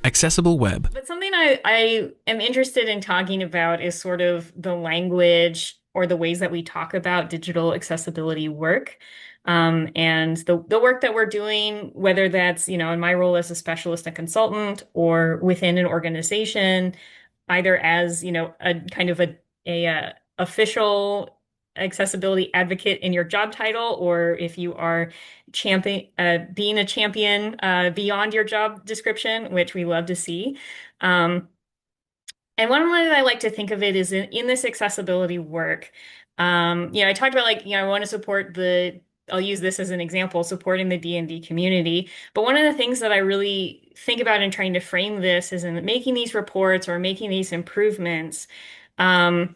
Accessible web. But something I am interested in talking about is sort of the language or the ways that we talk about digital accessibility work. And the work that we're doing, whether that's, in my role as a specialist and consultant or within an organization, either as, a kind of a official accessibility advocate in your job title, or if you are being a champion beyond your job description, which we love to see. Um, and one way that I like to think of it is in this accessibility work. I talked about like, I want to support I'll use this as an example, supporting the D&D community. But one of the things that I really think about in trying to frame this is in making these reports or making these improvements. Um,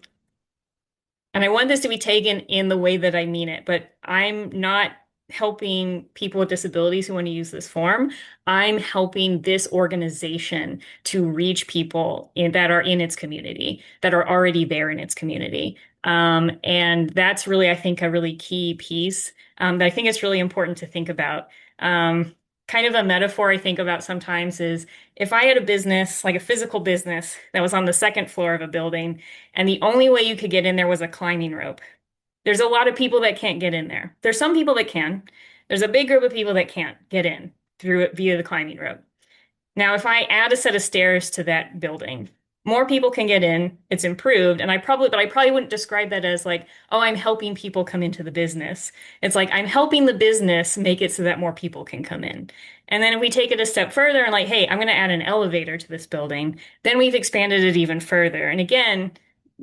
and I want this to be taken in the way that I mean it, but I'm not helping people with disabilities who want to use this form. I'm helping this organization to reach people that are in its community, that are already there in its community. And that's really, I think, a really key piece that I think it's really important to think about. Um, Kind of a metaphor I think about sometimes is if I had a business, like a physical business that was on the second floor of a building, and the only way you could get in there was a climbing rope. There's a lot of people that can't get in there. There's some people that can. There's a big group of people that can't get in through it via the climbing rope. Now, if I add a set of stairs to that building, more people can get in. It's improved. But I probably wouldn't describe that as like, oh, I'm helping people come into the business. It's like I'm helping the business make it so that more people can come in. And then if we take it a step further and like, hey, I'm going to add an elevator to this building, then we've expanded it even further. And again,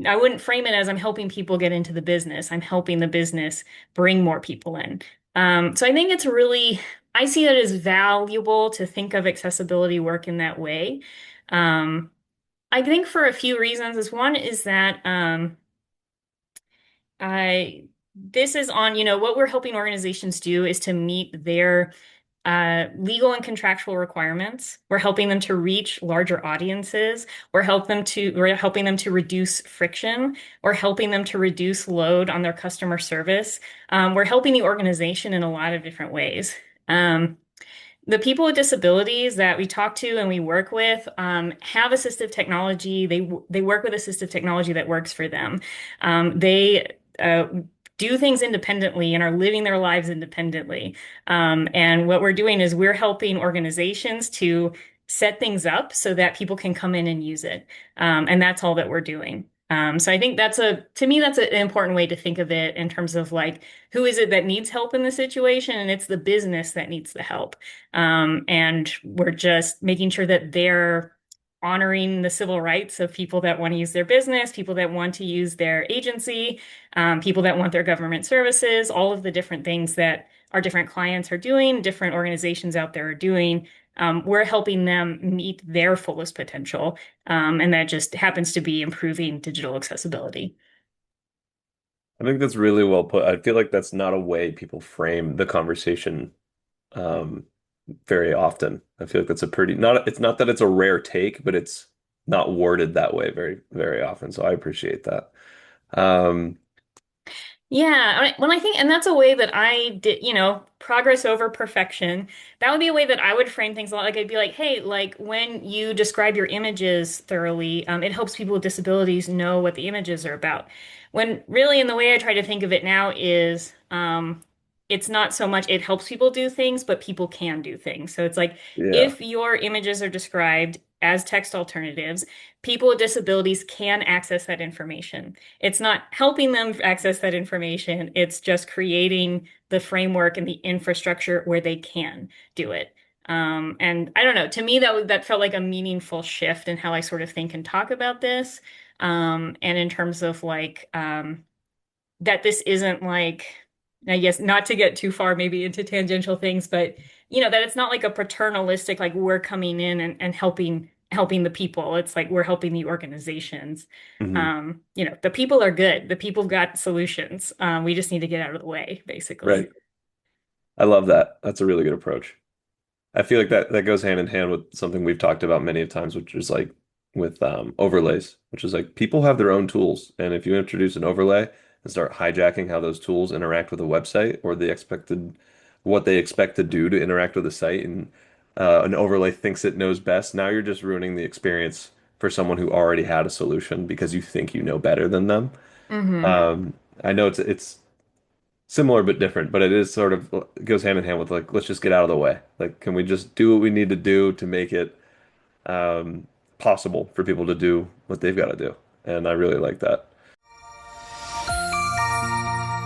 I wouldn't frame it as I'm helping people get into the business. I'm helping the business bring more people in. So I think it's really I see that as valuable to think of accessibility work in that way. Um, I think for a few reasons. Is one is that I this is on, what we're helping organizations do is to meet their legal and contractual requirements. We're helping them to reach larger audiences. We're helping them to reduce friction. We're helping them to reduce load on their customer service. We're helping the organization in a lot of different ways. Um, the people with disabilities that we talk to and we work with have assistive technology. They work with assistive technology that works for them. They do things independently and are living their lives independently. And what we're doing is we're helping organizations to set things up so that people can come in and use it. And that's all that we're doing. So I think to me, that's an important way to think of it in terms of like, who is it that needs help in the situation? And it's the business that needs the help. And we're just making sure that they're honoring the civil rights of people that want to use their business, people that want to use their agency, people that want their government services, all of the different things that our different clients are doing, different organizations out there are doing. We're helping them meet their fullest potential. And that just happens to be improving digital accessibility. I think that's really well put. I feel like that's not a way people frame the conversation um, very often. I feel like that's a pretty not it's not that it's a rare take, but it's not worded that way very, very often. So I appreciate that. Um, Yeah, when I think, and that's a way that I did, progress over perfection. That would be a way that I would frame things a lot. Like I'd be like, hey, like when you describe your images thoroughly, it helps people with disabilities know what the images are about. When really, in the way I try to think of it now is, it's not so much it helps people do things, but people can do things. So it's like yeah. if your images are described as text alternatives, people with disabilities can access that information. It's not helping them access that information. It's just creating the framework and the infrastructure where they can do it. And I don't know, to me, that felt like a meaningful shift in how I sort of think and talk about this. And in terms of like, that this isn't like, I guess not to get too far maybe into tangential things, but that it's not like a paternalistic, like we're coming in and helping the people. It's like we're helping the organizations. Hmm. The people are good. The people got solutions. We just need to get out of the way, basically. Right. I love that. That's a really good approach. I feel like that goes hand in hand with something we've talked about many of times, which is like with overlays, which is like people have their own tools, and if you introduce an overlay and start hijacking how those tools interact with a website or what they expect to do to interact with the site, and an overlay thinks it knows best. Now you're just ruining the experience for someone who already had a solution because you think you know better than them. Hmm. Um, I know it's similar but different, but it is sort of it goes hand in hand with like let's just get out of the way. Like, can we just do what we need to do to make it possible for people to do what they've got to do? And I really like that.